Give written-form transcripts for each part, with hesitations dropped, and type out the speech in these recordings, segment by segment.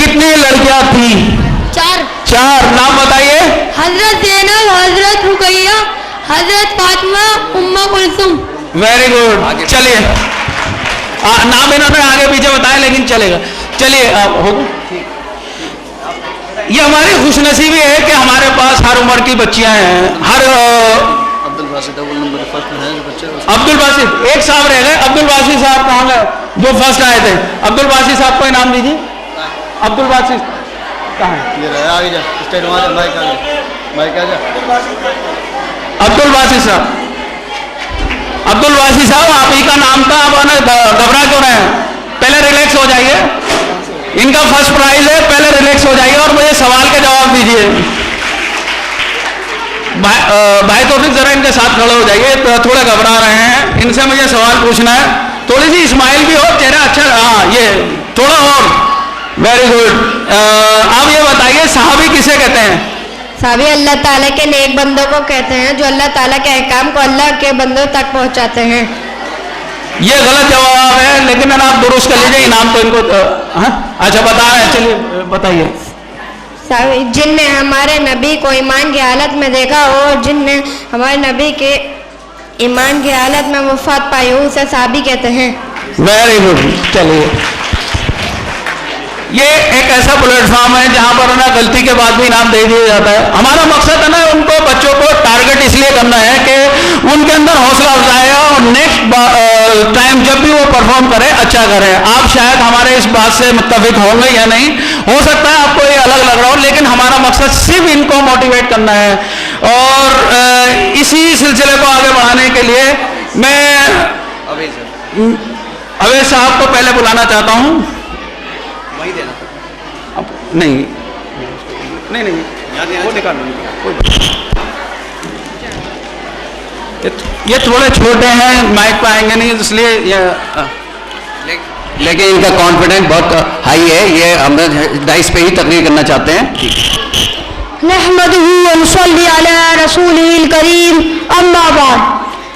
कितनी लड़कियां थी? 4। 4। नाम बताइए। हजरत ज़ैनब, हजरत रुकैया, हजरत Fatima, Umm Kulsum. Very good. चलिए, नाम इन्होंने आगे पीछे बताया लेकिन चलेगा। चलिए, होगा। ये हमारी खुशनसीबी है कि हमारे पास हर उम्र की बच्चियां हैं। हर Abdul Basit double number first में है जो बच्चे। अब्दुल बासित एक साहब रह गए। अब्दुल बासित साहब कहाँ गए जो फर्स्ट आए थे? अब्दुल बासित साहब को इनाम दीजिए। अब्दुल बासित कहाँ है? ये रहा, आगे जा, स्टेट वहाँ जा, माइक आगे, माइक आ जा। अब्दुल बासित साहब, अब्दुल बासित साहब, आप ही का नाम था, आप घबरा क्यों रहे हैं? पहले रिलैक्स हो जाइए। इनका फर्स्ट प्राइज है, पहले रिलैक्स हो जाइए और मुझे सवाल के जवाब दीजिए। भाई तौफीक जरा इनके साथ खड़े हो जाइए, तो थोड़ा घबरा रहे हैं। इनसे मुझे सवाल पूछना है। थोड़ी सी स्माइल भी हो, चेहरा अच्छा, हाँ ये थोड़ा और। Very good. आप ये बताइए, सहाबी किसे कहते हैं? सहाबी अल्लाह ताला के नेक बंदों को कहते हैं जो अल्लाह ताला के अहकाम को अल्लाह के बंदों तक पहुंचाते हैं। ये गलत जवाब है, लेकिन आप दुरुस्त कर लीजिए। इनाम तो इनको अच्छा बता रहे हैं। चलिए बताइए। जिनने हमारे नबी को ईमान की हालत में देखा और जिनने हमारे नबी के ईमान की हालत में वफात पाई हो उसे सहाबी कहते हैं। Very good. चलिए, ये एक ऐसा प्लेटफॉर्म है जहां पर ना गलती के बाद भी इनाम दे दिया जाता है। हमारा मकसद है ना उनको, बच्चों को टारगेट इसलिए करना है कि उनके अंदर हौसला अफजाई हो और नेक्स्ट टाइम जब भी वो परफॉर्म करें अच्छा करें। आप शायद हमारे इस बात से मुत्तफिक होंगे या नहीं, हो सकता है आपको ये अलग लग रहा हो, लेकिन हमारा मकसद सिर्फ इनको मोटिवेट करना है। और इसी सिलसिले को आगे बढ़ाने के लिए मैं अवैध साहब को पहले बुलाना चाहता हूँ। वही देना नहीं नहीं नहीं, वो निकाल ये थोड़े छोटे हैं, माइक पे आएंगे नहीं, इसलिए लेकिन इनका कॉन्फिडेंस बहुत हाई है। ये हम डाइस पे ही तकरीर करना चाहते हैं। नहमदुहु व नसल्ली अला रसूलिल करीम, अम्मा बाद।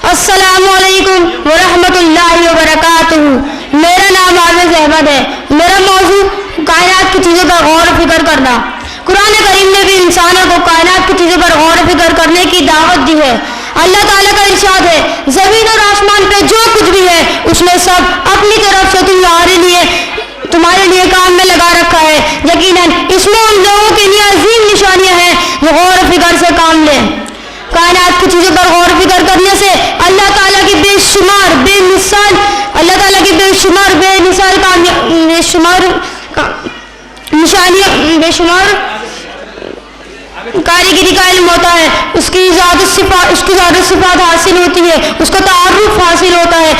अस्सलामु अलैकुम व रहमतुल्लाहि व बरकातुहू। मेरा नाम आवेज़ अहमद है। मेरा मौजू कायनात की चीज़ों पर गौर व फिक्र करना। कुरान करीम ने भी इंसानों को कायनात की चीज़ों पर गौर व फिक्र करने की दावत दी है। अल्लाह ताला का इरशाद है, ज़मीन और आसमान पे जो कुछ भी है उसने सब अपनी तरफ से तुम्हारे लिए काम में लगा रखा है। यकीनन इसमें उन लोगों के लिए अजीम निशानियां हैं जो गौर व फिक्र से काम लें। कायनात की चीज़ों पर गौर व फिक्र करने से अल्लाह ताला की बेशुमार बेमिसाल कारीगरी का इल्म होता है। उसकी ज़ात सिफात हासिल होती है, उसका तारुफ हासिल होता है।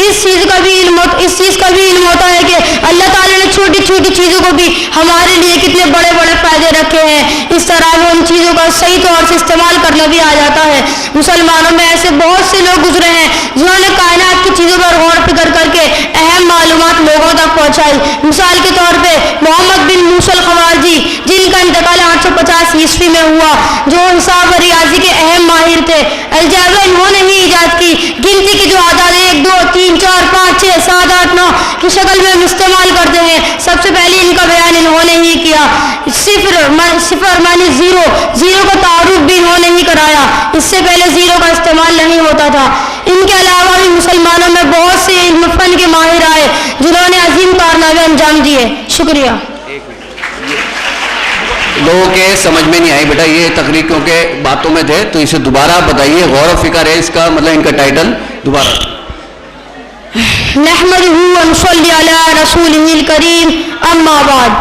इस चीज़ का भी इल्म होता है कि अल्लाह ताला ने छोटी छोटी चीज़ों को भी हमारे लिए कितने बड़े बड़े फायदे रखे हैं। इस तरह में उन चीज़ों का सही तौर से इस्तेमाल करना भी आ जाता है। मुसलमानों में ऐसे बहुत से लोग गुजरे हैं जिन्होंने कायनात की चीज़ों पर गौर फिक्र करके अहम मालूमात लोगों तक पहुँचाई। मिसाल के तौर पर मोहम्मद बिन मूसल खवारजी, जिनका इंतकाल 850 ईस्वी में हुआ, जो हिसाब और रियाजी के अहम माहिर थे। अलजाबरा इन्होंने ही ईजाद की। गिनती की जो आदाद 1 2 3 4 5 6 7 8 9 की शक्ल में हम इस्तेमाल करते हैं, सबसे पहले इनका बयान इन्होंने ही किया। सिफर मानी जीरो का तारुफ भी इन्होंने ही कराया। इससे पहले जीरो का इस्तेमाल नहीं होता था। इनके अलावा भी मुसलमानों में बहुत से इल्म फन के माहिर आए जिन्होंने अजीम कारनामे अंजाम दिए। शुक्रिया। लोगों के समझ में नहीं आई बेटा ये तकरीर, क्योंकि बातों में थे, तो इसे दोबारा बताइए। गौर व फिक्र है इसका मतलब, इनका टाइटल दोबारा। नहमदुहु व नसल्ली अला रसूलिल करीम, अम्मा बाद।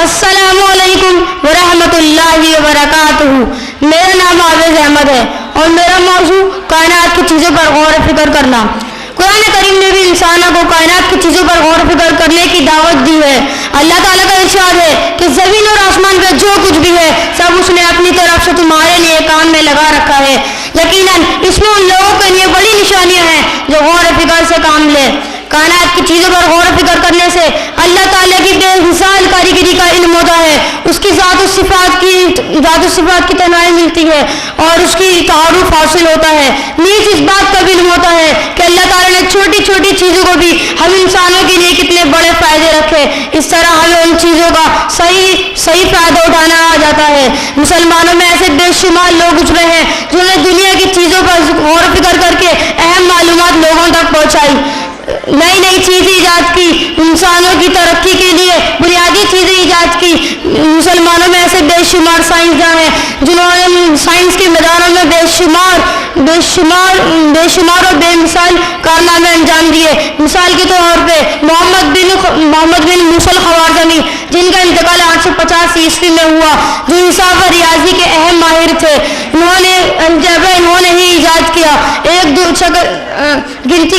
अस्सलामु अलैकुम व रहमतुल्लाहि व बरकातुहू। मेरा नाम आवेज़ अहमद है और मेरा मौजू कायनात की चीज़ों पर गौर व फिक्र करना। कुरान करीम ने भी इंसानों को कायनात की चीज़ों पर गौर व फिक्र करने की दावत दी है। अल्लाह ताला का इरशाद है कि ज़मीन और आसमान पे जो कुछ भी है सब उसने अपनी तरफ से तुम्हारे लिए काम में लगा रखा है। यकीनन इसमें उन लोगों के लिए बड़ी निशानियां हैं जो गौर व फिक्र से काम ले। कायनात की चीज़ों पर गौर व फिक्र करने से अल्लाह ताला की बेमिसाल कारीगरी का इल्म होता है। उसकी ज़ात सिफात की तनाई मिलती है और उसकी तारुफ हासिल होता है। नीज इस बात का भी इल्म होता है कि अल्लाह ताला ने छोटी छोटी चीज़ों को भी हम इंसानों के लिए कितने बड़े फ़ायदे रखे। इस तरह हमें उन चीज़ों का सही फायदा उठाना आ जाता है। मुसलमानों में ऐसे बेशुमार लोग उजड़े हैं जिन्होंने दुनिया की चीज़ों पर गौर फिक्र करके अहम मालूमात लोगों तक पहुँचाई, नई नई चीज़ें ईजाद की, इंसानों की तरक्की के लिए बुनियादी चीज़ें ईजाद की। मुसलमानों में ऐसे बेशुमार साइंसदान हैं जिन्होंने साइंस के मैदानों में बेशुमार और बेमिसाल कारनामे अंजाम दिए। मिसाल के तौर पे मोहम्मद बिन मुसल खवारज़मी, जिनका इंतकाल 850 ईस्वी में हुआ, जो हिसाब और रियाजी के अहम माहिर थे। इन्होंने ही ईजाद किया। गिनती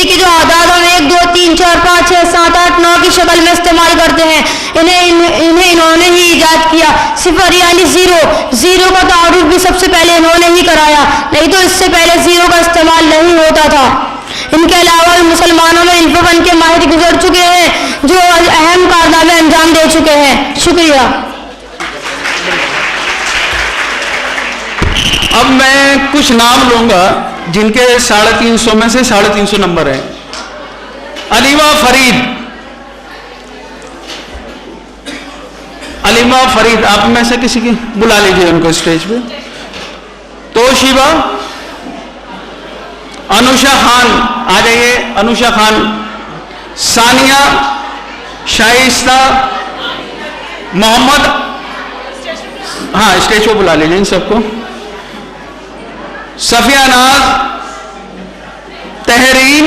की जो आदाद हम 1 2 3 4 5 6 7 8 9 की शक्ल में इस्तेमाल करते हैं, इन्हें इन्होंने ही ईजाद किया। सिफर यानी जीरो का तारुफ भी सबसे पहले इन्होंने ही कराया, नहीं तो इससे पहले जीरो का इस्तेमाल नहीं होता था। इनके अलावा मुसलमानों में इल्म के माहिर गुजर चुके हैं जो अहम कारनामे अंजाम दे चुके हैं। शुक्रिया। अब मैं कुछ नाम लूंगा जिनके 350 में से 350 नंबर हैं। अलीमा फरीद, आप में से किसी की बुला लीजिए उनको स्टेज पे। तोशिबा, अनुषा खान आ जाइए, अनुषा खान। सानिया, शाइस्ता, मोहम्मद, हाँ स्टेज पे बुला लीजिए इन सबको। सफिया नाज, तहरीन,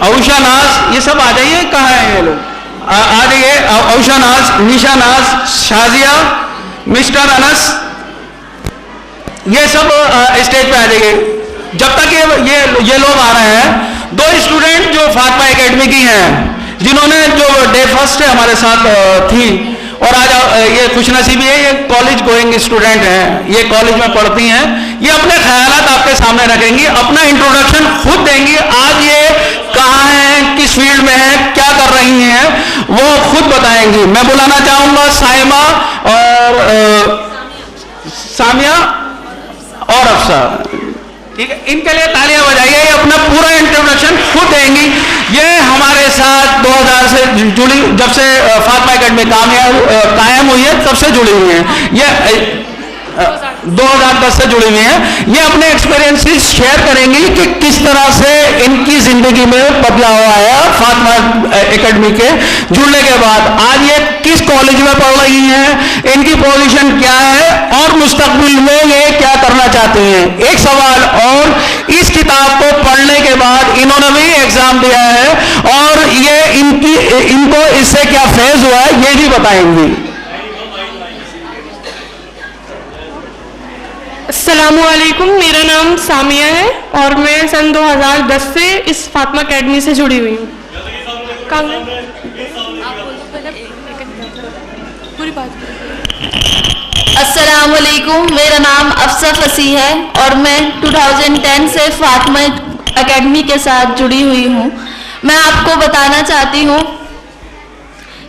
औशा नाज, ये सब आ जाइए। कहाँ हैं ये लोग? आ जाइए। औशा नाज, निशा नाज, शाजिया, मिस्टर अनस, ये सब स्टेज पे आ जाइए। जब तक ये लोग आ रहे हैं, 2 स्टूडेंट जो फातिमा एकेडमी की हैं, जिन्होंने जो डे फर्स्ट हमारे साथ थी और आज ये खुशनसीबी है, ये कॉलेज गोइंग स्टूडेंट हैं, ये कॉलेज में पढ़ती हैं। ये अपने ख्यालात आपके सामने रखेंगी, अपना इंट्रोडक्शन खुद देंगी। आज ये कहाँ हैं, किस फील्ड में हैं, क्या कर रही हैं, वो खुद बताएंगी। मैं बुलाना चाहूंगा साइमा और सामिया और अफसा, ठीक है? इनके लिए तालियां बजाइए। ये अपना पूरा इंट्रोडक्शन खुद देंगी। ये हमारे साथ 2000 से जुड़ी, जब से फातिमा एकेडमी कायम हुई है तब से जुड़ी हुई हैं। ये 2010 से जुड़ी हुई हैं। ये अपने एक्सपीरियंसेस शेयर करेंगी कि किस तरह से इनकी जिंदगी में बदलाव आया फातिमा एकेडमी के जुड़ने के बाद। आज ये किस कॉलेज में पढ़ रही हैं, इनकी पोजीशन क्या है और मुस्तकबिल में ये क्या करना चाहते हैं। एक सवाल और, इस किताब को पढ़ने के बाद इन्होंने भी एग्जाम दिया है और ये इनको इससे क्या फैज हुआ है ये भी बताएंगी। अस्सलामुअलैकुम, मेरा नाम सामिया है और मैं सन 2010 से इस फातिमा एकेडमी से जुड़ी हुई हूँ। अस्सलामुअलैकुम, मेरा नाम अफसा फसी है और मैं 2010 से फातिमा एकेडमी के साथ जुड़ी हुई हूँ। मैं आपको बताना चाहती हूँ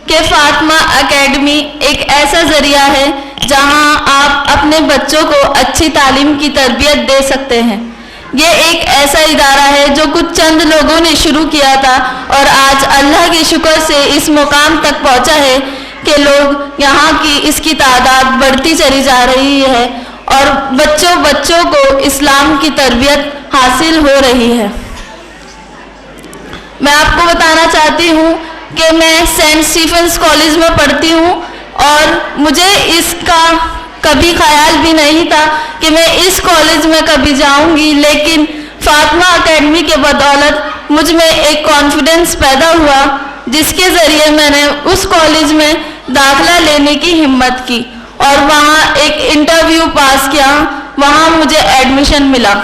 कि फातिमा एकेडमी एक ऐसा जरिया है जहां आप अपने बच्चों को अच्छी तालीम की तरबियत दे सकते हैं। ये एक ऐसा इदारा है जो कुछ चंद लोगों ने शुरू किया था और आज अल्लाह के शुक्र से इस मुकाम तक पहुंचा है कि लोग यहाँ की इसकी तादाद बढ़ती चली जा रही है और बच्चों को इस्लाम की तरबियत हासिल हो रही है। मैं आपको बताना चाहती हूँ कि मैं सेंट स्टीफेंस कॉलेज में पढ़ती हूँ और मुझे इसका कभी ख्याल भी नहीं था कि मैं इस कॉलेज में कभी जाऊंगी, लेकिन फातिमा एकेडमी के बदौलत मुझ में एक कॉन्फिडेंस पैदा हुआ जिसके ज़रिए मैंने उस कॉलेज में दाखिला लेने की हिम्मत की और वहाँ एक इंटरव्यू पास किया, वहाँ मुझे एडमिशन मिला।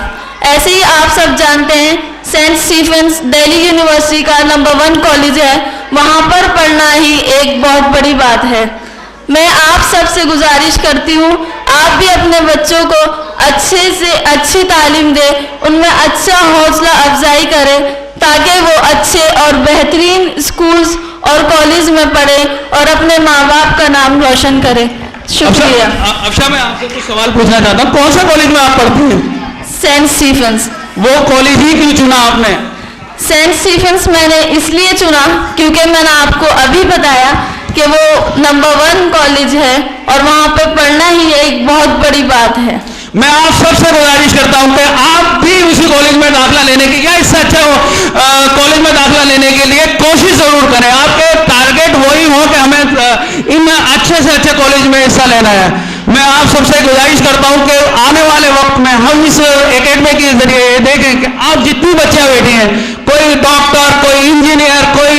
ऐसे ही आप सब जानते हैं सेंट स्टीफेंस दिल्ली यूनिवर्सिटी का नंबर 1 कॉलेज है, वहाँ पर पढ़ना ही एक बहुत बड़ी बात है। मैं आप सबसे गुजारिश करती हूँ आप भी अपने बच्चों को अच्छे से अच्छी तालीम दें, उनमें अच्छा हौसला अफजाई करें ताकि वो अच्छे और बेहतरीन स्कूल्स और कॉलेज में पढ़ें और अपने माँ बाप का नाम रोशन करें। शुक्रिया। अफसा, मैं आपसे कुछ सवाल पूछना चाहता हूँ। कौन सा कॉलेज में आप पढ़ती हैं? Saint Stephen's. वो कॉलेज ही क्यों चुना आपने? सेंट स्टीफेंस मैंने इसलिए चुना क्योंकि मैंने आपको अभी बताया कि वो नंबर 1 कॉलेज है और वहाँ पे पढ़ना ही एक बहुत बड़ी बात है। मैं आप सबसे गुजारिश करता हूं कि आप भी उसी कॉलेज में दाखिला लेने की या इससे अच्छा कॉलेज में दाखिला लेने के लिए कोशिश जरूर करें। आपके टारगेट वही हो कि हमें इन अच्छे से अच्छे कॉलेज में हिस्सा लेना है। मैं आप सबसे गुजारिश करता हूं कि आने वाले वक्त में हम इस एकेडमी के जरिए देखें कि आप जितनी बच्चियां बैठी हैं, कोई डॉक्टर, कोई इंजीनियर, कोई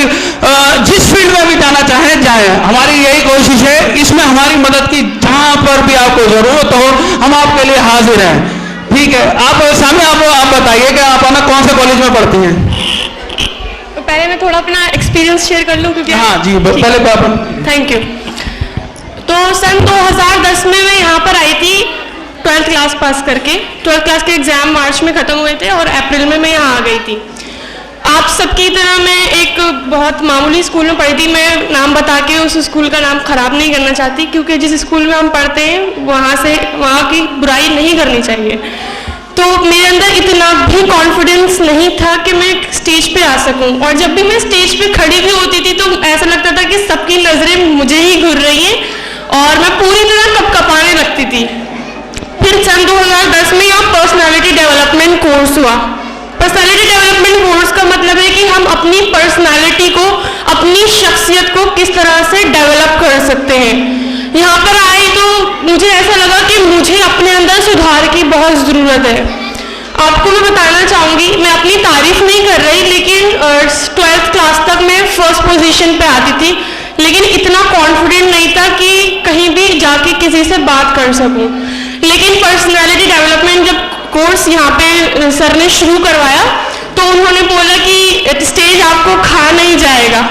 जिस फील्ड में भी जाना चाहें जाए। हमारी यही कोशिश है, इसमें हमारी मदद की जहां पर भी आपको जरूरत हो हम आपके लिए हाजिर हैं। ठीक है, आप सामने आप बताइए कि आप ना कौन से कॉलेज में पढ़ती हैं। तो पहले मैं थोड़ा अपना एक्सपीरियंस शेयर कर लूँ क्योंकि हाँ जी, पहले थैंक यू। तो सन 2010 में मैं यहाँ पर आई थी 12th क्लास पास करके। 12th क्लास के एग्ज़ाम मार्च में ख़त्म हुए थे और अप्रैल में मैं यहाँ आ गई थी। आप सबकी तरह मैं एक बहुत मामूली स्कूल में पढ़ी थी। मैं नाम बता के उस स्कूल का नाम ख़राब नहीं करना चाहती क्योंकि जिस स्कूल में हम पढ़ते हैं वहाँ की बुराई नहीं करनी चाहिए। तो मेरे अंदर इतना भी कॉन्फिडेंस नहीं था कि मैं स्टेज पे आ सकूं, और जब भी मैं स्टेज पे खड़ी भी होती थी तो ऐसा लगता था कि सबकी नज़रें मुझे ही घूर रही हैं और मैं पूरी तरह कपकपाने लगती थी। फिर सन 2010 में यहाँ पर्सनालिटी डेवलपमेंट कोर्स हुआ। पर्सनालिटी डेवलपमेंट कोर्स का मतलब है कि हम अपनी पर्सनालिटी को, अपनी शख्सियत को किस तरह से डेवलप कर सकते हैं। यहाँ पर आई तो मुझे ऐसा लगा कि मुझे अपने अंदर सुधार की बहुत ज़रूरत है। आपको मैं बताना चाहूँगी, मैं अपनी तारीफ नहीं कर रही, लेकिन 12th क्लास तक मैं फर्स्ट पोजीशन पे आती थी, लेकिन इतना कॉन्फिडेंट नहीं था कि कहीं भी जाके किसी से बात कर सकूं। लेकिन पर्सनालिटी डेवलपमेंट जब कोर्स यहाँ पे सर ने शुरू करवाया तो उन्होंने बोला कि स्टेज आपको खा नहीं जाएगा,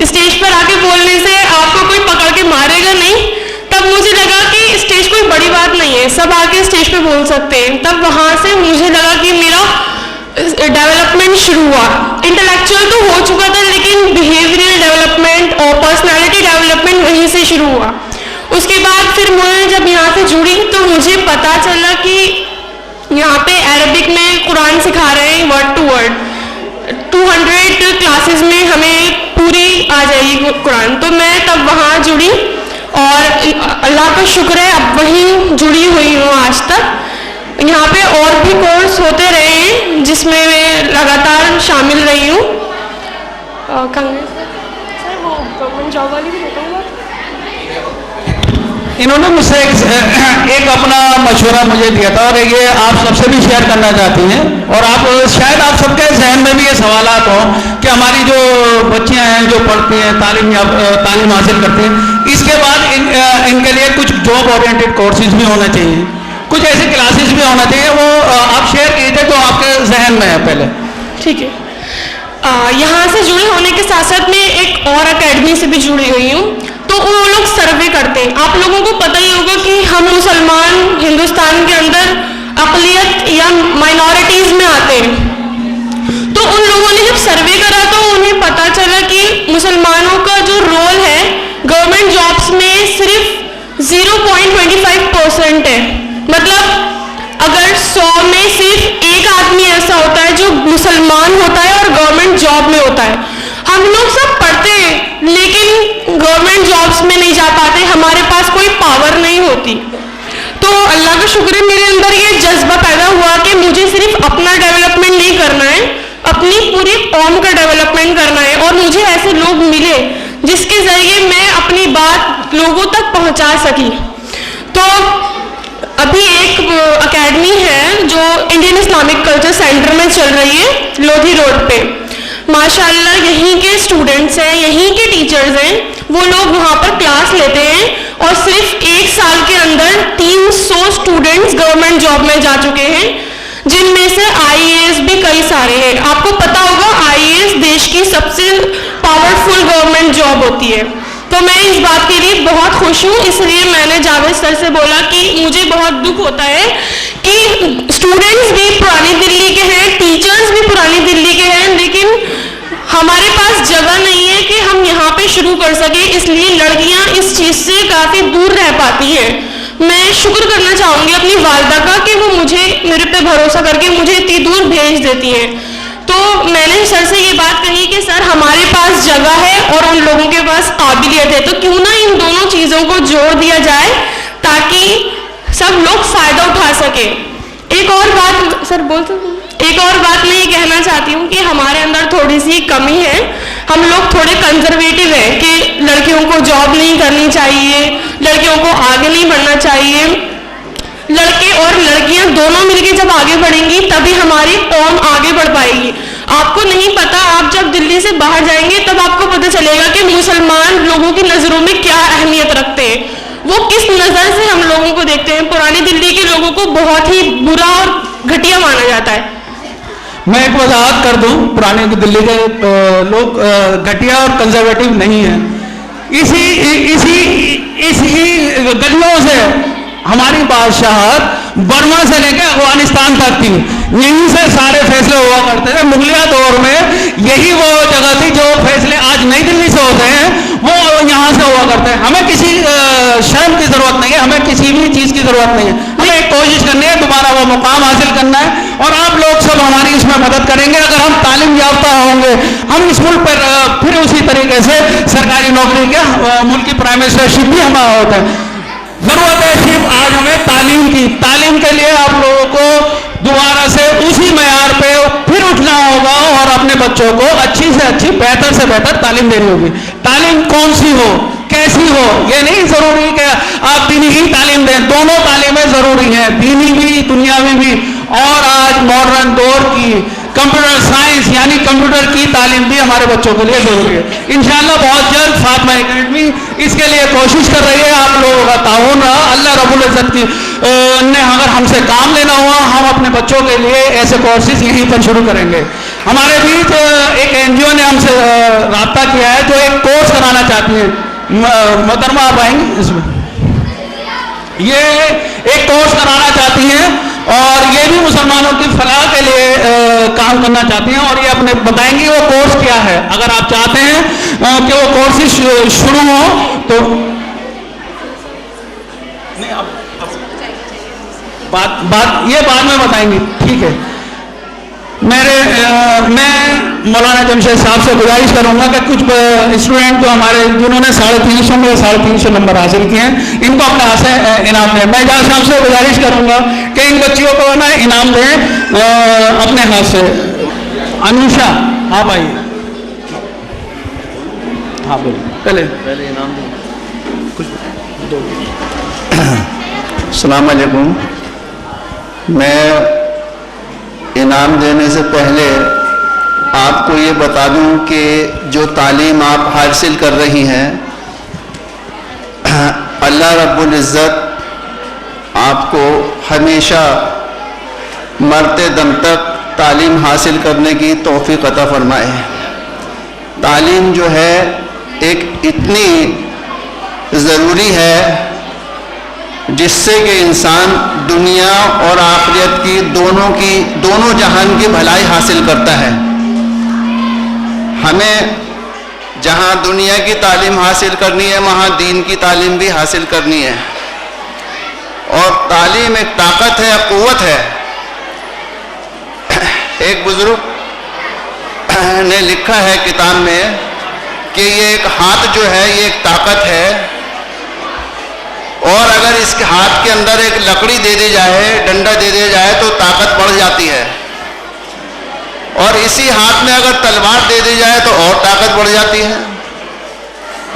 स्टेज पर आके बोलने से आपको कोई पकड़ के मारेगा नहीं। तब मुझे लगा कि स्टेज कोई बड़ी बात नहीं है, सब आके स्टेज पे बोल सकते हैं। तब वहाँ से मुझे लगा कि मेरा डेवलपमेंट शुरू हुआ। इंटेलेक्चुअल तो हो चुका था, लेकिन बिहेवियरल डेवलपमेंट और पर्सनालिटी डेवलपमेंट वहीं से शुरू हुआ। उसके बाद फिर मैं जब यहाँ से जुड़ी तो मुझे पता चला कि यहाँ पे अरबिक में कुरान सिखा रहे हैं वर्ड टू वर्ड। 200 क्लासेस में हमें पूरी आ जाएगी कुरान। तो मैं तब वहाँ जुड़ी और अल्लाह का शुक्र है अब वहीं जुड़ी हुई हूँ आज तक। यहाँ पे और भी कोर्स होते रहे हैं जिसमें मैं लगातार शामिल रही हूँ। सर वो गवर्नमेंट जॉब वाली भी बताऊँगा। इन्होंने मुझसे एक अपना मशवरा मुझे दिया था और ये आप सबसे भी शेयर करना चाहती हैं। और आप शायद आप सबके जहन में भी ये सवालात हों कि हमारी जो बच्चियां हैं जो पढ़ती हैं, तालीम हासिल करती हैं, इसके बाद इनके लिए कुछ जॉब ओरिएंटेड कोर्सेज भी होना चाहिए, कुछ ऐसे क्लासेस भी होना चाहिए। वो आप शेयर कीजिए जो आपके जहन में है पहले। ठीक है, यहाँ से जुड़े होने के साथ साथ मैं एक और अकेडमी से भी जुड़ी हुई हूँ। तो वो लोग सर्वे करते हैं। आप लोगों को पता ही होगा कि हम मुसलमान हिंदुस्तान के अंदर अक़लियत या माइनॉरिटीज़ में आते हैं। तो उन लोगों ने जब सर्वे करा तो उन्हें पता चला कि मुसलमानों का जो रोल है गवर्नमेंट जॉब्स में सिर्फ 0.25% है। मतलब अगर 100 में सिर्फ एक आदमी ऐसा होता है जो मुसलमान होता है और गवर्नमेंट जॉब में होता है। हम लोग सब पढ़ते हैं लेकिन गवर्नमेंट जॉब्स में नहीं जा पाते, हमारे पास कोई पावर नहीं होती। तो अल्लाह का शुक्र है मेरे अंदर ये जज्बा पैदा हुआ कि मुझे सिर्फ अपना डेवलपमेंट नहीं करना है, अपनी पूरी कौम का डेवलपमेंट करना है। और मुझे ऐसे लोग मिले जिसके जरिए मैं अपनी बात लोगों तक पहुंचा सकी। तो अभी एक अकेडमी है जो इंडियन इस्लामिक कल्चर सेंटर में चल रही है लोधी रोड पे। माशाल्लाह यहीं के स्टूडेंट्स हैं, यहीं के टीचर्स हैं, वो लोग वहाँ पर क्लास लेते हैं और सिर्फ 1 साल के अंदर 300 स्टूडेंट्स गवर्नमेंट जॉब में जा चुके हैं, जिनमें से IAS भी कई सारे हैं। आपको पता होगा IAS देश की सबसे पावरफुल गवर्नमेंट जॉब होती है। तो मैं इस बात के लिए बहुत खुश हूँ, इसलिए मैंने जावेद सर से बोला कि मुझे बहुत दुख होता है कि स्टूडेंट्स भी पुरानी दिल्ली के हैं, टीचर्स भी पुरानी दिल्ली के हैं, लेकिन हमारे पास जगह नहीं है कि हम यहाँ पे शुरू कर सके, इसलिए लड़कियाँ इस चीज़ से काफ़ी दूर रह पाती हैं। मैं शुक्र करना चाहूँगी अपनी वालिदा का कि वो मुझे मेरे पे भरोसा करके मुझे इतनी दूर भेज देती हैं। तो मैंने सर से ये बात कही कि सर हमारे पास जगह है और उन लोगों के पास काबिलियत है, तो क्यों ना इन दोनों चीज़ों को जोड़ दिया जाए ताकि सब लोग फ़ायदा उठा सके। एक और बात सर एक और बात मैं ये कहना चाहती हूँ कि हमारे अंदर थोड़ी सी कमी है, हम लोग थोड़े कंजर्वेटिव हैं कि लड़कियों को जॉब नहीं करनी चाहिए, लड़कियों को आगे नहीं बढ़ना चाहिए। लड़के और लड़कियां दोनों मिलकर जब आगे बढ़ेंगी तभी हमारी कौम आगे बढ़ पाएगी। आपको नहीं पता, आप जब दिल्ली से बाहर जाएंगे तब आपको पता चलेगा कि मुसलमान लोगों की नज़रों में क्या अहमियत रखते हैं, वो किस नज़र से हम लोगों को देखते हैं। पुरानी दिल्ली के लोगों को बहुत ही बुरा और घटिया माना जाता है। मैं एक वजाहत कर दूं, पुराने दिल्ली के लोग घटिया और कंजर्वेटिव नहीं है। इसी गलियों से हमारी बादशाहत बर्मा से लेकर अफगानिस्तान तक थी, यहीं से सारे फैसले हुआ करते थे। मुगलिया दौर में यही वो जगह थी जो फैसले आज नई दिल्ली से होते हैं वो यहाँ से हुआ करते हैं। हमें किसी शर्म की जरूरत नहीं है, हमें किसी भी चीज की जरूरत नहीं है, हमें एक कोशिश करनी है, दोबारा वो मुकाम हासिल करना है और आप लोग सब हमारी इसमें मदद करेंगे। अगर हम तालीम याफ्ता होंगे, हम इस मुल्क पर फिर उसी तरीके से सरकारी नौकरी के मुल्क की प्राइम मिनिस्टरशिप भी हमारा होता है। जरूरत है सिर्फ आज हमें तालीम की। तालीम के लिए आप लोगों को दोबारा से उसी मयार पे फिर उठना होगा और अपने बच्चों को अच्छी से अच्छी, बेहतर से बेहतर तालीम देनी होगी। तालीम कौन सी हो, कैसी हो, ये नहीं जरूरी कि आप दीनी ही तालीम दें, दोनों तालीमें जरूरी हैं, दीनी भी दुनियावी भी। और आज मॉडर्न दौर की कंप्यूटर साइंस यानी कंप्यूटर की तालीम भी हमारे बच्चों के लिए जरूरी है। इंशाल्लाह बहुत जल्द फातिमा एकेडमी इसके लिए कोशिश कर रही है। आप लोगों का ताउन अल्लाह रब्बुल इज्जत की ने अगर हमसे काम लेना हुआ, हम अपने बच्चों के लिए ऐसे कोर्सेज यहीं पर शुरू करेंगे। हमारे बीच एक NGO ने हमसे रब्ता किया है जो एक कोर्स कराना चाहती है। मोहतरमा आप आएंगे, इसमें ये एक कोर्स कराना चाहती हैं और ये भी मुसलमानों की फलाह के लिए काम करना चाहती हैं और ये अपने बताएंगी वो कोर्स क्या है। अगर आप चाहते हैं कि वो कोर्सेज शुरू हो तो नहीं, आप ये बाद में बताएंगी, ठीक है। मैं मौलाना जमशेद साहब से गुजारिश करूंगा कि कुछ स्टूडेंट जो हमारे जिन्होंने 350 में 350 नंबर हासिल किए हैं, इनको अपने हाथ से इनाम दें। मैं जाज साहब से गुजारिश करूंगा कि इन बच्चियों को ना इनाम दें अपने हाथ से। अनुषा आप आइए। हाँ बोलिए, पहले इनाम दें। अस्सलाम वालेकुम। मैं इनाम देने से पहले आपको ये बता दूं कि जो तालीम आप हासिल कर रही हैं, अल्लाह रब्बुल इज़्ज़त आपको हमेशा मरते दम तक तालीम हासिल करने की तौफीक अता फरमाए। तालीम जो है एक इतनी ज़रूरी है जिससे कि इंसान दुनिया और आखिरत की दोनों जहान की भलाई हासिल करता है। हमें जहाँ दुनिया की तालीम हासिल करनी है वहाँ दीन की तालीम भी हासिल करनी है। और तालीम एक ताकत है, क़ुव्वत है। एक बुजुर्ग ने लिखा है किताब में कि ये एक हाथ जो है ये एक ताकत है और अगर इसके हाथ के अंदर एक लकड़ी दे दी जाए, डंडा दे दिया जाए तो ताकत बढ़ जाती है। और इसी हाथ में अगर तलवार दे दी जाए तो और ताकत बढ़ जाती है।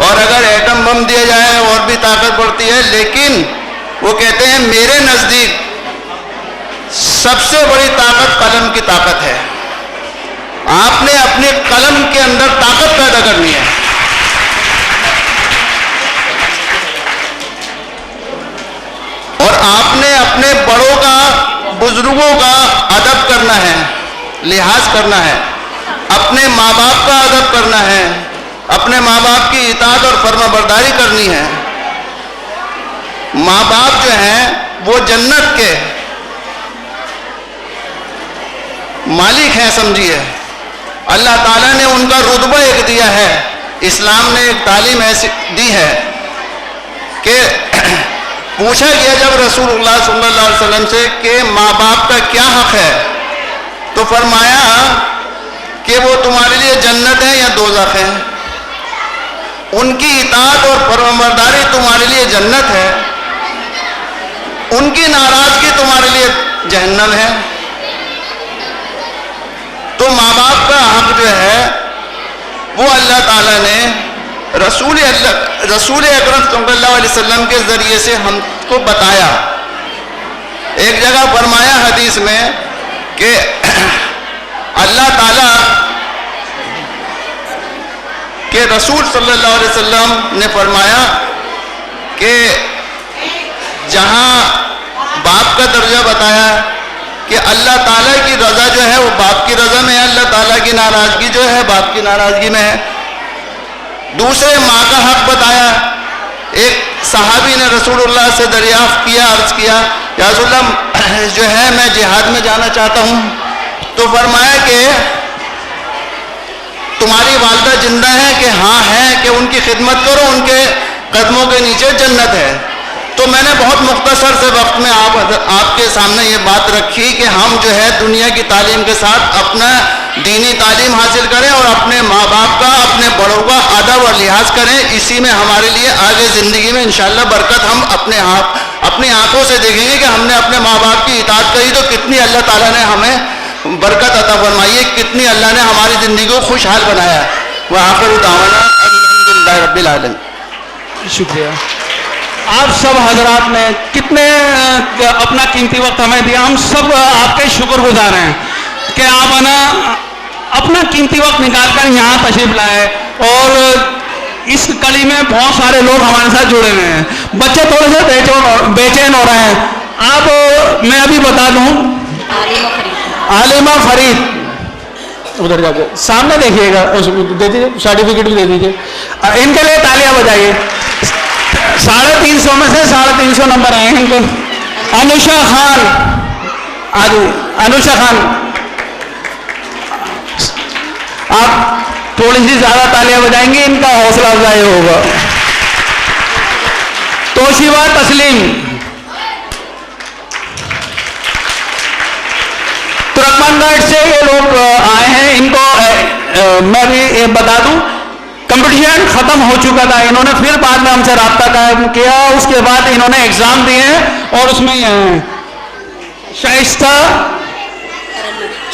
और अगर एटम बम दिया जाए और भी ताकत बढ़ती है। लेकिन वो कहते हैं मेरे नज़दीक सबसे बड़ी ताकत कलम की ताकत है। आपने अपने कलम के अंदर ताकत पैदा करनी है। और आपने अपने बड़ों का, बुजुर्गों का अदब करना है, लिहाज करना है, अपने माँ बाप का अदब करना है, अपने माँ बाप की इताअत और फर्माबरदारी करनी है। माँ बाप जो हैं वो जन्नत के मालिक हैं, समझिए। अल्लाह ताला ने उनका रुतबा एक दिया है। इस्लाम ने एक तालीम ऐसी दी है कि पूछा गया जब रसूलुल्लाह सल्लल्लाहु अलैहि वसल्लम से कि माँ बाप का क्या हक है, तो फरमाया कि वो तुम्हारे लिए जन्नत है या दोज़ख है, उनकी इताअत और फरमाबरदारी तुम्हारे लिए जन्नत है, उनकी नाराजगी तुम्हारे लिए जहन्नम है। तो माँ बाप का हक जो है वो अल्लाह ताला ने रसूल अकरम सल्लल्लाहु अलैहि वसल्लम के ज़रिए से हमको बताया। एक जगह फरमाया हदीस में कि अल्लाह ताला के रसूल सल्लल्लाहु अलैहि वसल्लम ने फरमाया कि जहाँ बाप का दर्जा बताया कि अल्लाह ताला की रज़ा जो है वो बाप की रज़ा में है, अल्लाह ताला की नाराज़गी जो है बाप की नाराज़गी में है। दूसरे माँ का हक बताया। एक सहाबी ने रसूलुल्लाह से दरियाफ्त किया, अर्ज़ किया, या रसूलल्लाह जो है मैं जिहाद में जाना चाहता हूँ। तो फरमाया कि तुम्हारी वालिदा जिंदा है कि हाँ है, कि उनकी खिदमत करो, उनके कदमों के नीचे जन्नत है। तो मैंने बहुत मुख्तसर से वक्त में आपके सामने ये बात रखी कि हम जो है दुनिया की तालीम के साथ अपना दीनी तालीम हासिल करें और अपने माँ बाप का, अपने बड़ों का अदब और लिहाज करें। इसी में हमारे लिए आगे ज़िंदगी में इंशाअल्लाह बरकत हम अपनी आंखों से देखेंगे कि हमने अपने माँ बाप की इताअत करी तो कितनी अल्लाह ताला ने हमें बरकत अता फरमाई है, कितनी अल्लाह ने हमारी ज़िंदगी को खुशहाल बनाया। वह आखिर दावाना अल्हम्दुलिल्लाह रब्बिल आलमीन। शुक्रिया। आप सब हजरात ने कितने अपना कीमती वक्त हमें दिया, हम सब आपके शुक्रगुजार हैं कि आप है ना अपना कीमती वक्त निकाल कर यहाँ तशरीफ लाए और इस कड़ी में बहुत सारे लोग हमारे साथ जुड़े हुए हैं। बच्चे थोड़े से बेचैन हो रहे हैं। आप मैं अभी बता दूं, आलिमा फरीद उधर जाके सामने देखिएगा, दे दीजिए सर्टिफिकेट भी दे दीजिए। इनके लिए तालियां बजाइए। 350 में से 350 नंबर आए हैं इनको। अनुषा खान, आज अनुषा खान, आप थोड़ी सी ज्यादा तालियां बजाएंगे, इनका हौसला अफजाई होगा। तोशिबा तस्लीम, तुर्कमेनगढ़ से ये लोग आए हैं। इनको मैं भी बता दूं, कंपटीशन खत्म हो चुका था, इन्होंने फिर बाद में हमसे राब्ता कायम किया। उसके बाद इन्होंने एग्जाम दिए हैं और उसमें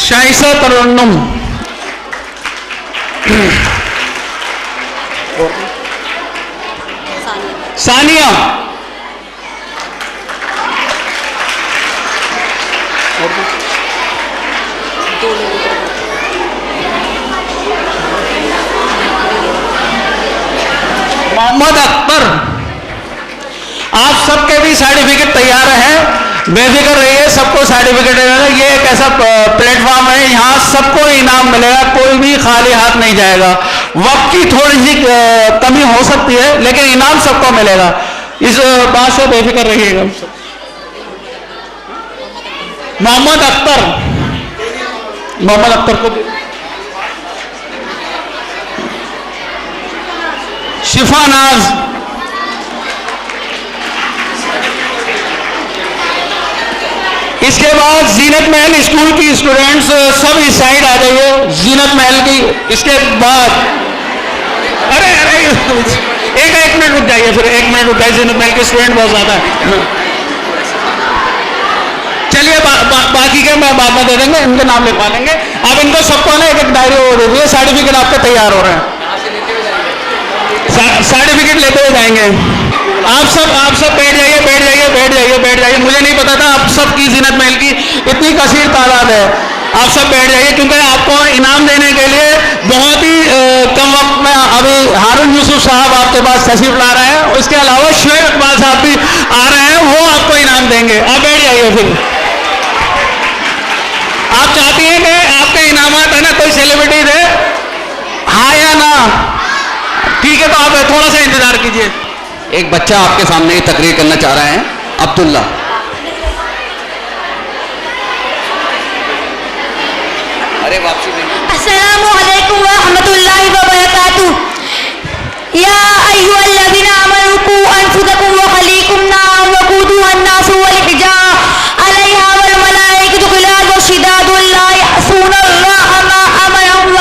शाइस्ता तरन्नुम, सानिया, मोहम्मद अख्तर। आप सबके भी सर्टिफिकेट तैयार है, बेफिक्र रहिए, सबको सर्टिफिकेट मिलेगा। ये एक ऐसा प्लेटफॉर्म है, यहाँ सबको इनाम मिलेगा, कोई भी खाली हाथ नहीं जाएगा। वक्त की थोड़ी सी कमी हो सकती है लेकिन इनाम सबको मिलेगा, इस बात से बेफिक्र रहिएगा। मोहम्मद अख्तर, मोहम्मद अख्तर को शिफा नाज, इसके बाद जीनत महल स्कूल की स्टूडेंट्स सब इस साइड आ जाइए, जीनत महल की। इसके बाद अरे एक मिनट रुक जाइए, फिर 1 मिनट रुक जाइए, जीनत महल के स्टूडेंट बहुत ज्यादा है। चलिए बाकी के मैं बाद में दे देंगे, इनके नाम लिखवा लेंगे। अब इनको सबको ना एक डायरी वो दे दिए, सर्टिफिकेट आपके तैयार हो रहे हैं, सर्टिफिकेट लेते हुए जाएंगे। आप सब बैठ जाइए। मुझे नहीं पता था आप सबकी जीनत महल की इतनी कसीर तादाद है। आप सब बैठ जाइए क्योंकि आपको इनाम देने के लिए बहुत ही कम वक्त में अभी हारून यूसुफ साहब आपके पास तशरीफ ला रहे हैं। उसके अलावा शुएब इकबाल साहब भी आ रहे हैं, वो आपको इनाम देंगे। आप बैठ जाइए। फिर आप चाहती हैं कि आपके इनामात है ना कोई सेलिब्रिटी दे, हाँ या ना? ठीक है, तो आप थोड़ा सा इंतजार कीजिए। एक बच्चा आपके सामने ही तकरीर करना चाह रहा है, अब्दुल्ला। अरे वापसी देंगे। अस्सलामु अलैकुम व रहमतुल्लाहि व बरकातुहू। या अय्युहल्लज़ीना आमनू कू अनफुसकुम व अहलीकुम नार वक़ूदुहा अन्नासु वल हिजारा अलैहा वल मलाइकतु गिलाज़ुन शिदादुन ला यअसूनल्लाहा मा अमरहुम व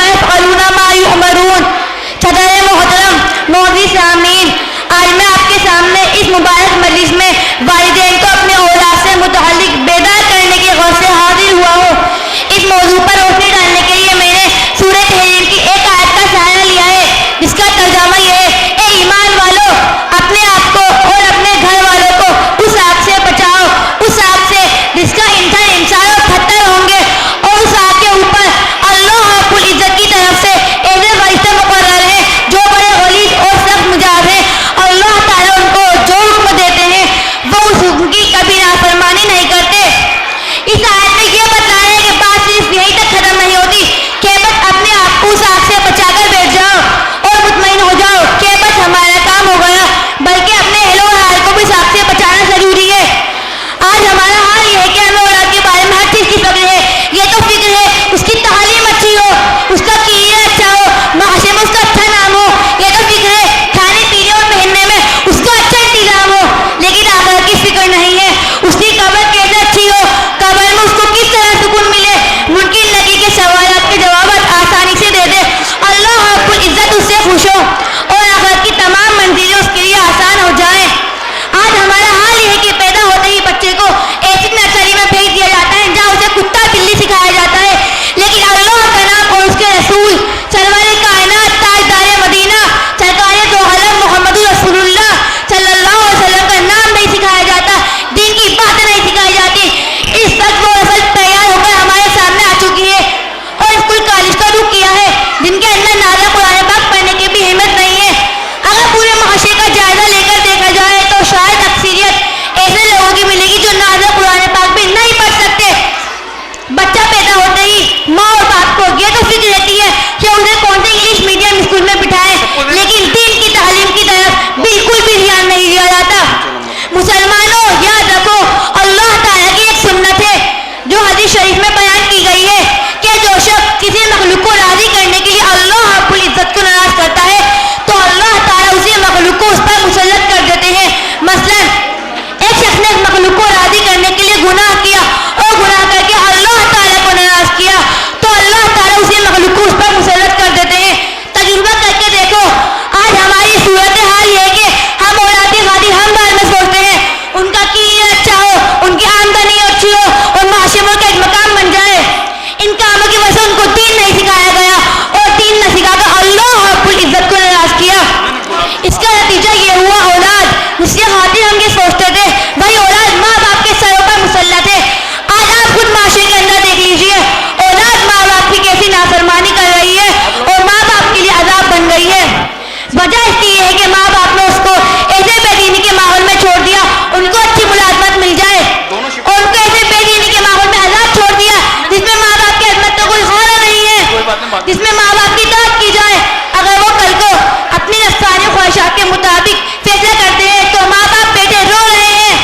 बाप की इताअत की जाए। अगर वो कल को अपनी नफ्सानी ख्वाहिशात के मुताबिक फैसला करते हैं तो माँ बाप बेटे रो रहे हैं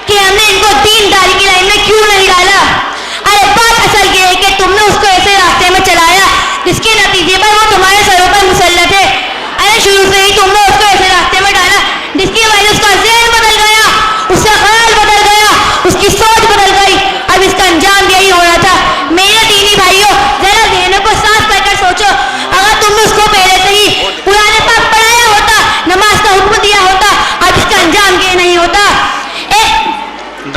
कि हमने इनको दीनदारी की लाइन में क्यों नहीं डाला। अरे बात असल ये है कि तुमने उसको ऐसे रास्ते में चलाया जिसके नतीजे पर वो तुम्हारे सरों पर मुसल्लत है। अरे शुरू से ही तुमने उसको ऐसे रास्ते में डाला जिसकी वजह से उसका ज़हन बदल गया, उसका ख्याल बदल गया, उसकी सोच बदल गई। अब इसका अंजाम यही होना था। मेरे दीनी भाइयों, जरा ज़हनों को साफ कर सोचो, अगर तुमने उसको पहले से ही कुरान पाक पढ़ाया होता, नमाज का हुक्म दिया होता, अब इसका अंजाम ये नहीं होता।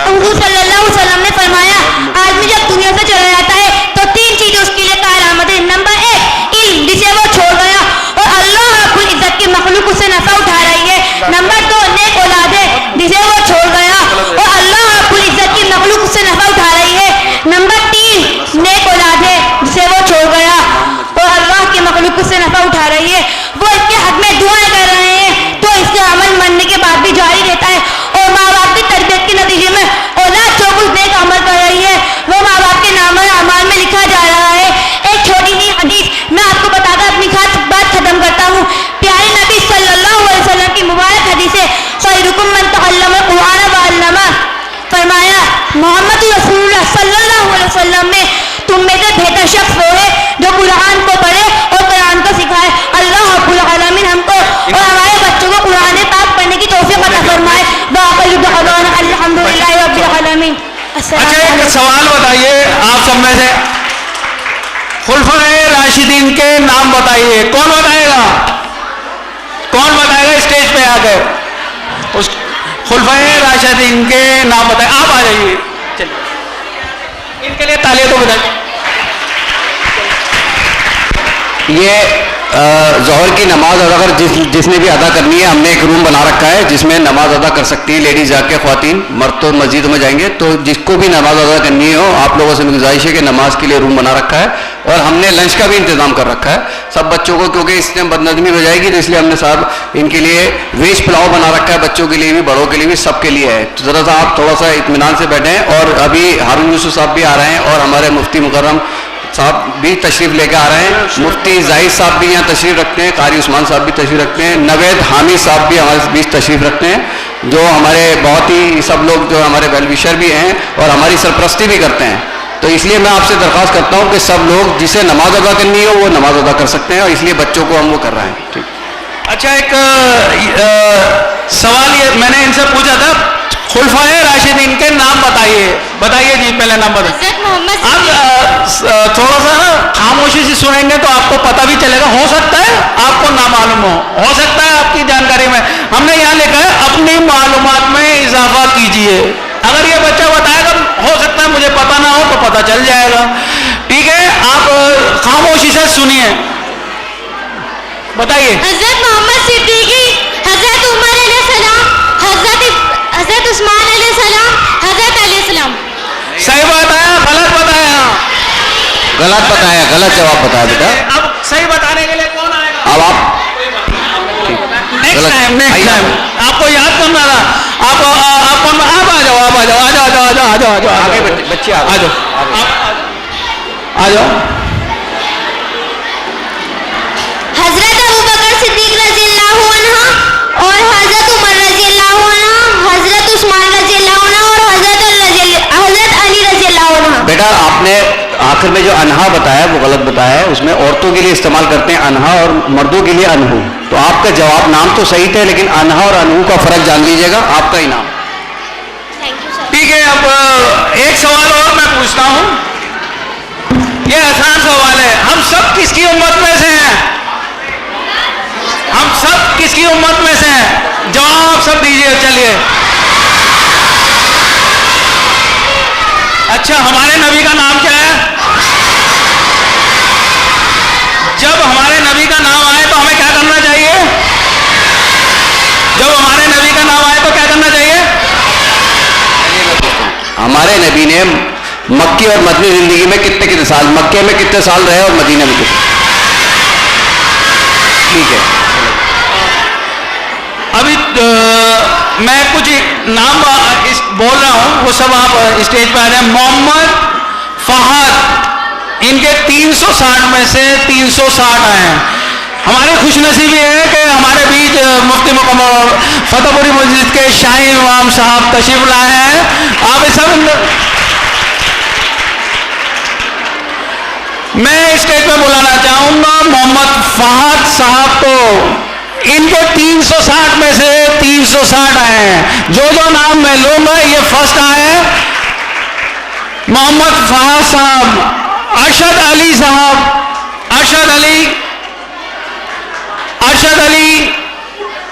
हुज़ूर सल्लल्लाहु अलैहि वसल्लम ने फरमाया, आदमी जब दुनिया से चला जाता है तो 3 चीजें उसके लिए कारआमद है। नंबर 1, इल्म जिसे वो छोड़ गया और अल्लाह रब्बुल इज्जत की मखलूक उससे नफा उठा रही है। नंबर 2, नेक औलाद है जिसे वो छोड़ गया और अल्लाह रब्बुल इज्जत की मखलूक उससे नफा उठा रही है। नंबर 3, नेक औलाद है जिसे वो छोड़ गया और अल्लाह की मखलूक उससे नफा उठा रही है। वो इसके हक में दुआएं कर रहे हैं तो इससे अमल मरने के बाद भी जारी रहता है और माँ बाप की तरबियत के नतीजे में औलाद जो कुछ नेक अमल कर रही है वो माँ बाप के नाम अमाल में लिखा जा रहा है। एक छोटी सी हदीस मैं आपको बताकर अपनी बात खत्म करता हूँ। प्यारे नबी सल्लल्लाहु अलैहि वसल्लम की मुबारक हदीस है, खैरुकुम मन तअल्लमल कुरान व अल्लमा। फरमाया मोहम्मद रसूलुल्लाह सल्लल्लाहु अलैहि वसल्लम में तुम में से बेहतर शख्स वो है जो कुरान को पढ़े और कुरान को सिखाए। अल्लाह रब्बुल आलमीन हमको और हमारे बच्चों को कुरान पाक पढ़ने की तौफीक अता फरमाए। बाक़ी दुआना अल्हम्दुलिल्लाहि रब्बिल आलमीन। अच्छा, एक सवाल बताइए आप सब में से, खुलफाए राशिदीन के नाम बताइए। कौन बताएगा? कौन बताएगा स्टेज पे आकर? उस खुलफाए राशिदीन के नाम बताए। आप आ जाइए, चलिए इनके लिए तालियां तो बजाइए। ये ज़ोहर की नमाज अगर जिसने भी अदा करनी है, हमने एक रूम बना रखा है जिसमें नमाज अदा कर सकती है लेडीज जाके, ख्वातीन। मर्द तो मस्जिद में जाएंगे। तो जिसको भी नमाज अदा करनी हो, आप लोगों से गुजारिश है कि नमाज के लिए रूम बना रखा है और हमने लंच का भी इंतजाम कर रखा है सब बच्चों को, क्योंकि इसने बदनज़मी हो जाएगी तो इसलिए हमने साहब इनके लिए वेज पुलाव बना रखा है, बच्चों के लिए भी, बड़ों के लिए भी, सबके लिए है। तो ज़रा सा आप थोड़ा सा इत्मीनान से बैठें। और अभी हारून यूसुफ साहब भी आ रहे हैं और हमारे मुफ्ती मुकर्रम साहब भी तशरीफ लेकर आ रहे हैं। मुफ्ती जाहिद साहब भी यहाँ तशरीफ रखते हैं, कारी उस्मान साहब भी तशरीफ रखते हैं, नवेद हामिद साहब भी हमारे बीच तशरीफ रखते हैं, जो हमारे बहुत ही सब लोग जो हमारे वेलविशर भी हैं और हमारी सरपरस्ती भी करते हैं। तो इसलिए मैं आपसे दरख्वास्त करता हूँ कि सब लोग जिसे नमाज अदा करनी हो वो नमाज अदा कर सकते हैं और इसलिए बच्चों को हम वो कर रहे हैं। ठीक। अच्छा, एक सवाल ये मैंने इनसे पूछा था, खुलफाए राशिदीन के नाम बताइए। बताइए जी, पहले नाम बताइए। आप थोड़ा सा ना खामोशी से सुनेंगे तो आपको पता भी चलेगा। हो सकता है आपको ना मालूम हो सकता है आपकी जानकारी में। हमने यहाँ लिखा है अपनी मालूमात में इजाफा कीजिए। अगर ये बच्चा बताएगा, हो सकता है मुझे पता ना हो तो पता चल जाएगा। ठीक है, आप खामोशी से सुनिए, बताइए। हज़रत मोहम्मद सिद्दीकी, हज़रत उमर अलैहिस्सलाम, हज़रत उस्मान अलैहिस्सलाम, हज़रत अलैहिस्सलाम। सही बताया, गलत बताया? गलत बताया, गलत जवाब बताया बेटा। अब सही बताने के लिए कौन आएगा? अब आप नेक्स्ट टाइम आपको याद करना था। आप आ जाओ, आगे बच्चे आ जाओ। हज़रत अबू बकर सिद्दीक रज़ियल्लाहु अन्हु और हज़रत उमर रज़ियल्लाहु अन्हु, हज़रत उस्मान रज़ियल्लाहु अन्हु और हज़रत अली रज़ियल्लाहु अन्हु। बेटा आपने आखिर में जो अनहा बताया वो गलत बताया है। उसमें औरतों के लिए इस्तेमाल करते हैं अनहा और मर्दों के लिए अनहु। तो आपका जवाब नाम तो सही थे, लेकिन अनहा और अनहु का फर्क जान लीजिएगा, आपका ही नाम। ठीक है, अब एक सवाल और मैं पूछता हूं। ये आसान सवाल है। हम सब किसकी उम्मत में से हैं? हम सब किसकी उम्मत में से हैं? जवाब सब दीजिए। चलिए, अच्छा, हमारे नबी का नाम क्या है? जब हमारे नबी का नाम आए तो हमें क्या करना चाहिए? जब हमारे नबी का नाम आए तो क्या करना चाहिए? हमारे नबी ने मक्की और मदनी जिंदगी में कितने साल, मक्के में कितने साल रहे और मदीना में कितने? ठीक है, अभी मैं कुछ नाम बोल रहा हूं, वो सब आप स्टेज पे आ जाए। मोहम्मद फहद इनके 360 में से 360 आए हैं। हमारी खुशनसीबी है कि हमारे बीच मुफ्ती मुकम्मल फतेहपुरी मस्जिद के शाही इमाम साहब तशरीफ लाए हैं। आप इस सब मैं स्टेज पे बुलाना चाहूंगा मोहम्मद फहद साहब को। इनके 360 में से 360 आए हैं। जो जो नाम मैं लूंगा ये फर्स्ट आए हैं। मोहम्मद फहद साहब, अरशद अली साहब, अरशद अली,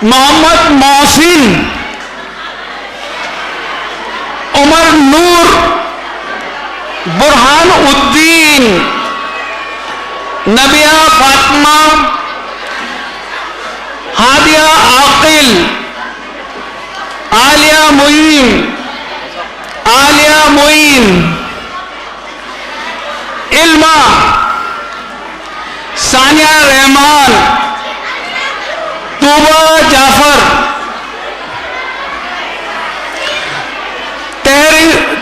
मोहम्मद मोहसिन, उमर नूर, बुरहान उद्दीन, नबिया फातिमा, हादिया आकिल, आलिया मुईन, इल्मा, सानिया रहमान, तूबा जाफर,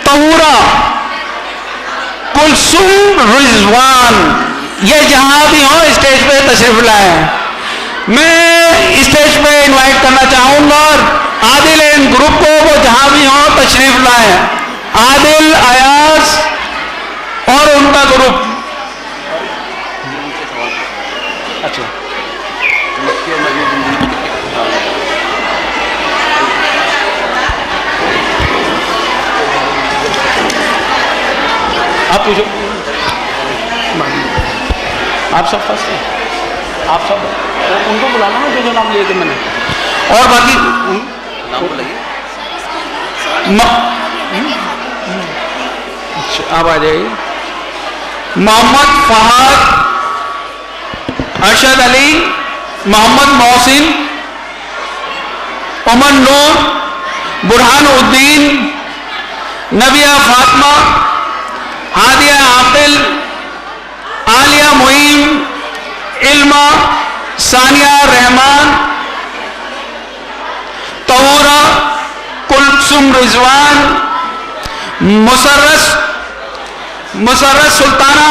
तहूरा, कुलसुम रिजवान, ये जहां भी हो स्टेज पे तशरीफ लाए। मैं स्टेज पे इनवाइट करना चाहूंगा आदिल इन ग्रुप को, वो जहां भी हो तशरीफ लाए। आदिल, अयाज और उनका ग्रुप। अच्छा, आप पूछो। आप सब फर्स्ट हैं, आप सब उनको बुलाना है जो जो नाम लिए थे मैंने, और बाकी नाम बोलिए। आप आ जाइए। मोहम्मद फहद, अरशद अली, मोहम्मद मोहसिन, उमर नूर, बुरहान उद्दीन, नबिया फातिमा, हादिया आकिल, आलिया मुईन, इल्मा, सानिया रहमान, तहूरा, कुलसुम रिजवान, मुसर्रत सुल्ताना।